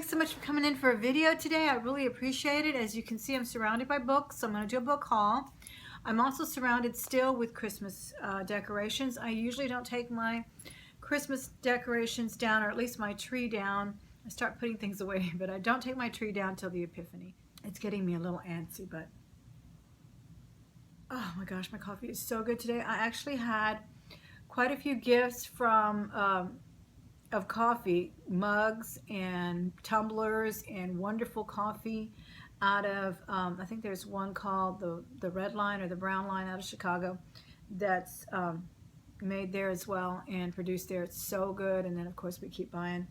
so much for coming in for a video today. I really appreciate it. As you can see, I'm surrounded by books, so I'm going to do a book haul. I'm also surrounded still with Christmas decorations. I usually don't take my Christmas decorations down, or at least my tree down. I start putting things away, but I don't take my tree down till the Epiphany. It's getting me a little antsy, but oh my gosh, my coffee is so good today. I actually had quite a few gifts from of coffee, mugs and tumblers and wonderful coffee out of, I think there's one called the Red Line or the Brown Line out of Chicago that's made there as well and produced there. It's so good. And then of course we keep buying,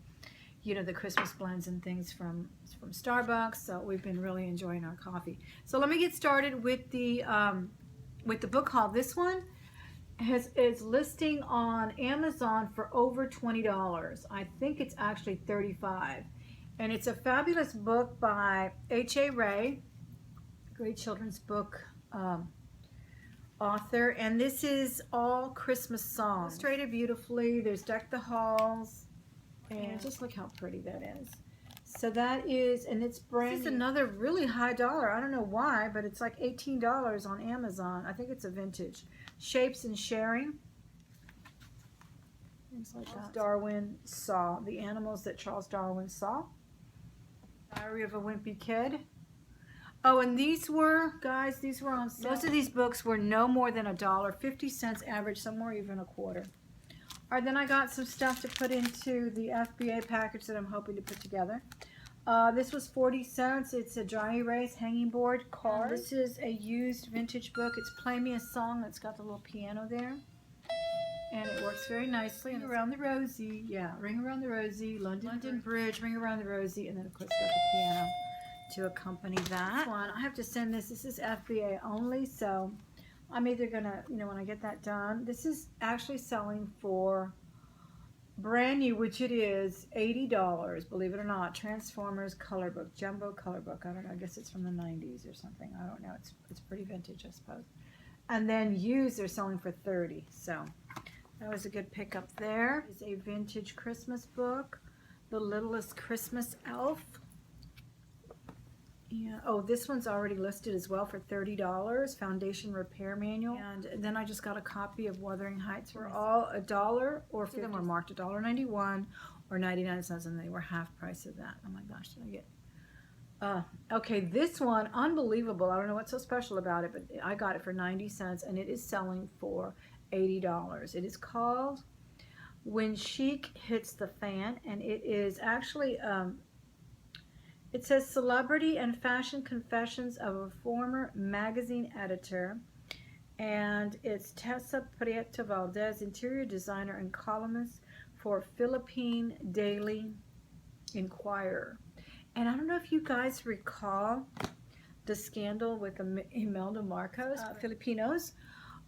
you know, the Christmas blends and things from Starbucks. So we've been really enjoying our coffee. So let me get started with the book haul. This one is listing on Amazon for over $20. I think it's actually $35. And it's a fabulous book by H.A. Ray, great children's book author. And this is all Christmas songs. Illustrated beautifully. There's Deck the Halls. And just look how pretty that is. So that is, and it's brand new. This is another really high dollar. I don't know why, but it's like $18 on Amazon. I think it's a vintage. Shapes and Sharing. Things like that. Darwin saw. The animals that Charles Darwin saw. Diary of a Wimpy Kid. Oh, and these were, guys, these were on sale. Most of these books were no more than $1, 50 cents average, somewhere even a quarter. All right, then I got some stuff to put into the FBA package that I'm hoping to put together. This was 40 cents. It's a dry erase hanging board card. This is a used vintage book. It's Play Me a Song. It's got the little piano there. And it works very nicely. Ring Around the Rosie. Yeah, Ring Around the Rosie. London Bridge. Ring Around the Rosie. And then, of course, got the piano to accompany that. This one, I have to send this. This is FBA only, so I'm either going to, you know, when I get that done. This is actually selling for brand new, which it is, $80, believe it or not. Transformers color book, jumbo color book. I don't know, I guess it's from the 90s or something. I don't know. It's pretty vintage, I suppose. And then used, they're selling for $30. So that was a good pickup there. It's a vintage Christmas book, The Littlest Christmas Elf. Yeah. Oh, this one's already listed as well for $30. Foundation Repair Manual. And then I just got a copy of Wuthering Heights for all $1 or 50. Them were marked $1.91 or 99 cents, and they were half price of that. Oh my gosh, did I get? Okay, this one, unbelievable. I don't know what's so special about it, but I got it for 90 cents, and it is selling for $80. It is called When Chic Hits the Fan, and it is actually it says Celebrity and Fashion Confessions of a Former Magazine Editor. And it's Tessa Prieto Valdez, interior designer and columnist for Philippine Daily Inquirer. And I don't know if you guys recall the scandal with Imelda Marcos. Filipinos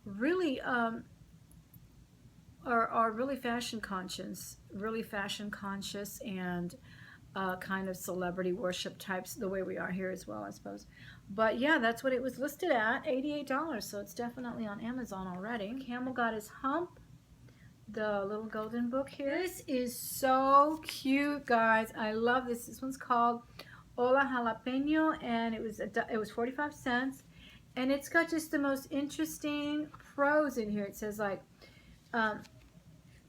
really are really fashion conscious, and kind of celebrity worship types, the way we are here as well, I suppose. But yeah, that's what it was listed at, $88. So it's definitely on Amazon already. Camel Got His Hump, the little golden book here. This is so cute, guys. I love this. This one's called Hola Jalapeno, and it was 45 cents. And it's got just the most interesting prose in here. It says like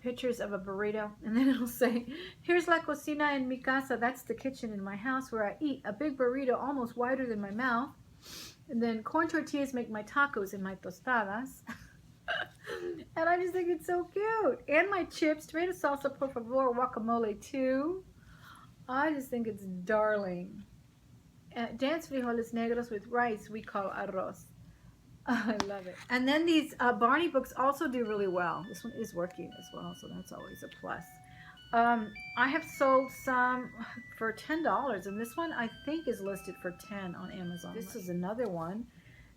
pictures of a burrito, and then it'll say, here's la cocina en mi casa, that's the kitchen in my house where I eat a big burrito almost wider than my mouth, and then corn tortillas make my tacos and my tostadas. And I just think it's so cute. And my chips, tomato salsa por favor, guacamole too. I just think it's darling. Dance frijoles negros with rice we call arroz. I love it. And then these Barney books also do really well. This one is working as well, so that's always a plus. I have sold some for $10, and this one I think is listed for $10 on Amazon. This is another one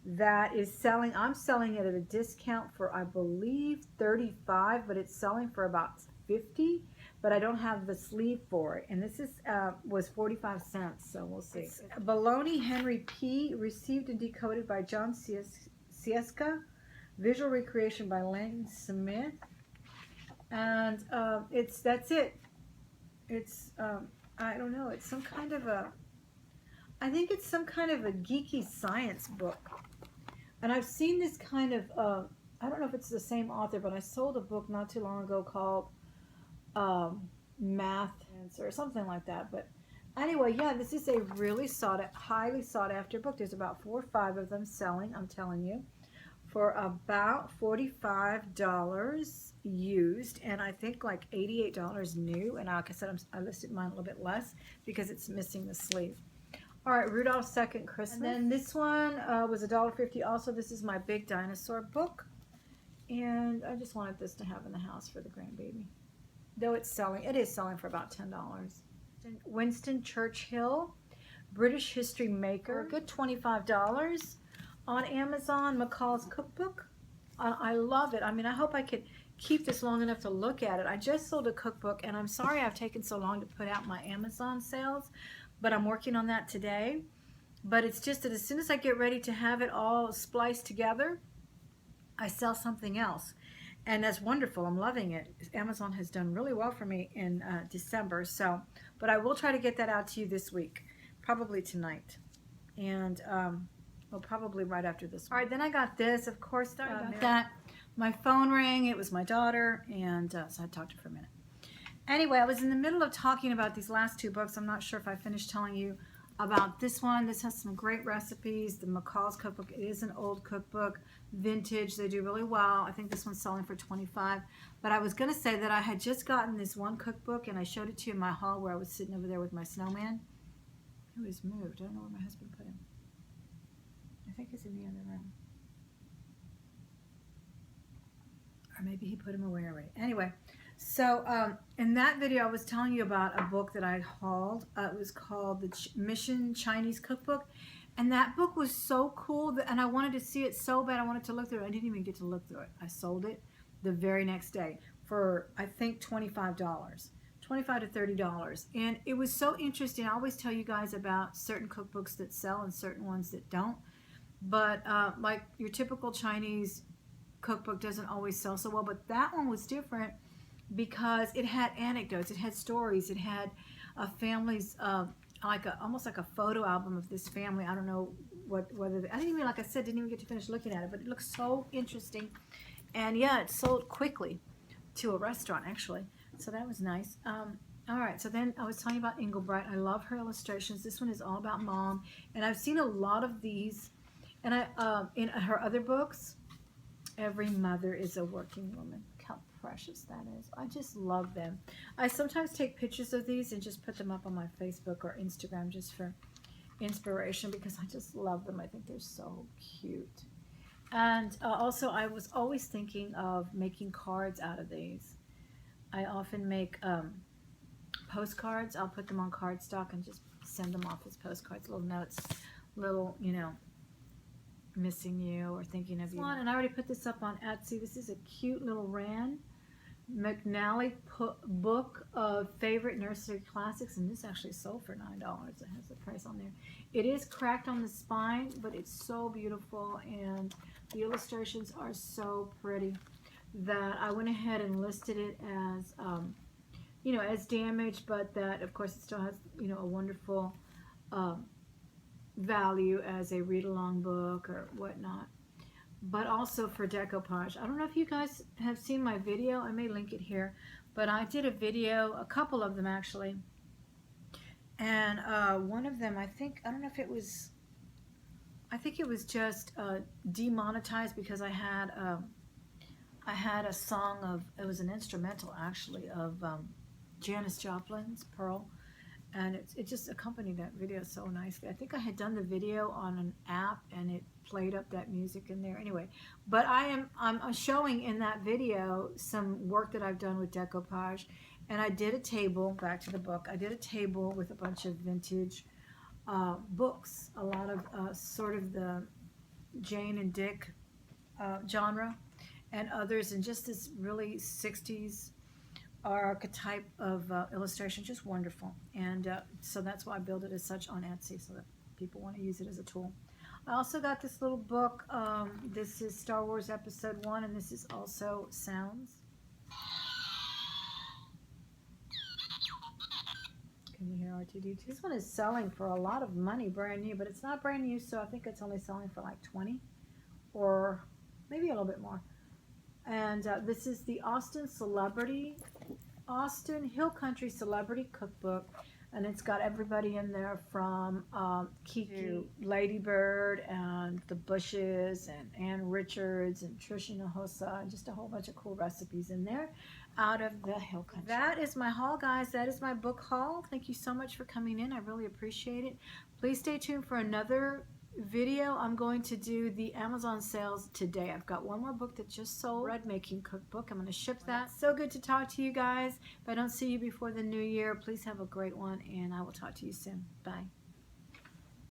that is selling. I'm selling it at a discount for, I believe, $35, but it's selling for about $50. But I don't have the sleeve for it. And this is was 45 cents, so we'll see. Baloney Henry P. Received and decoded by John Sieska. Visual recreation by Len Smith. And that's it. It's I don't know, it's some kind of a, I think it's some kind of a geeky science book. And I've seen this kind of, I don't know if it's the same author, but I sold a book not too long ago called Math or something like that. But anyway, yeah, this is a really highly sought after book. There's about 4 or 5 of them selling, I'm telling you, for about $45 used, and I think like $88 new. And like I said, I listed mine a little bit less because it's missing the sleeve. All right, Rudolph's Second Christmas. And then this one was $1.50. Also, this is my big dinosaur book, and I just wanted this to have in the house for the grandbaby. Though it's selling, it is selling for about $10. Winston Churchill, British History Maker, a good $25 on Amazon. McCall's Cookbook. I love it. I mean, I hope I could keep this long enough to look at it. I just sold a cookbook, and I'm sorry I've taken so long to put out my Amazon sales, but I'm working on that today. But it's just that as soon as I get ready to have it all spliced together, I sell something else. And that's wonderful. I'm loving it. Amazon has done really well for me in December. So, but I will try to get that out to you this week, probably tonight. And, well, probably right after this one. All right, then I got this. Of course, I got that. My phone rang. It was my daughter. And so I talked to her for a minute. Anyway, I was in the middle of talking about these last 2 books. I'm not sure if I finished telling you about this one. This has some great recipes. The McCall's Cookbook, it is an old cookbook, vintage. They do really well. I think this one's selling for $25. But I was going to say that I had just gotten this one cookbook, and I showed it to you in my hall where I was sitting over there with my snowman. Who has moved? I don't know where my husband put him. I think he's in the other room. Or maybe he put him away already. Anyway. So in that video, I was telling you about a book that I hauled. It was called the Mission Chinese Cookbook. And that book was so cool, and I wanted to see it so bad. I wanted to look through it. I didn't even get to look through it. I sold it the very next day for, I think, $25. $25 to $30. And it was so interesting. I always tell you guys about certain cookbooks that sell and certain ones that don't. But like your typical Chinese cookbook doesn't always sell so well. But that one was different, because it had anecdotes, it had stories, it had a family's almost like a photo album of this family. I don't know whether I didn't even, like I said, didn't even get to finish looking at it, but it looks so interesting. And yeah, it sold quickly to a restaurant actually, so that was nice. All right, so then I was telling you about Engelbright. I love her illustrations. This one is all about mom, and I've seen a lot of these, and I in her other books, Every Mother is a Working Woman. How precious that is. I just love them. I sometimes take pictures of these and just put them up on my Facebook or Instagram just for inspiration, because I just love them. I think they're so cute. And also, I was always thinking of making cards out of these. I often make postcards. I'll put them on cardstock and just send them off as postcards, little notes, little, you know, missing you or thinking of you. And I already put this up on Etsy. This is a cute little Rand McNally book of favorite nursery classics, and this actually sold for $9. It has the price on there. It is cracked on the spine, but it's so beautiful, and the illustrations are so pretty that I went ahead and listed it as, you know, as damaged, but that of course it still has, you know, a wonderful value as a read-along book or whatnot, but also for decoupage. I don't know if you guys have seen my video. I may link it here, but I did a video, a couple of them actually, and one of them, I don't know if it was, I think it was just demonetized because I had a song of, it was an instrumental actually of Janis Joplin's Pearl, and it just accompanied that video so nicely. I think I had done the video on an app and it played up that music in there. Anyway, but I'm showing in that video some work that I've done with decoupage, and I did a table, back to the book, I did a table with a bunch of vintage books, a lot of sort of the Jane and Dick genre, and others, and just this really 60s archetype of illustration, just wonderful. And so that's why I build it as such on Etsy, so that people want to use it as a tool. I also got this little book. This is Star Wars Episode 1, and this is also sounds. Can you hear R2D2? This one is selling for a lot of money, brand new, but it's not brand new, so I think it's only selling for like 20 or maybe a little bit more. And this is the Austin Hill Country Celebrity Cookbook, and it's got everybody in there from Kiki, Lady Bird, and the Bushes, and Ann Richards, and Trisha Nahosa, and just a whole bunch of cool recipes in there out of the Hill Country. That is my haul, guys. That is my book haul. Thank you so much for coming in. I really appreciate it. Please stay tuned for another video. I'm going to do the Amazon sales today. I've got one more book that just sold, bread making cookbook. I'm going to ship that. So good to talk to you guys. If I don't see you before the new year, please have a great one, and I will talk to you soon. Bye.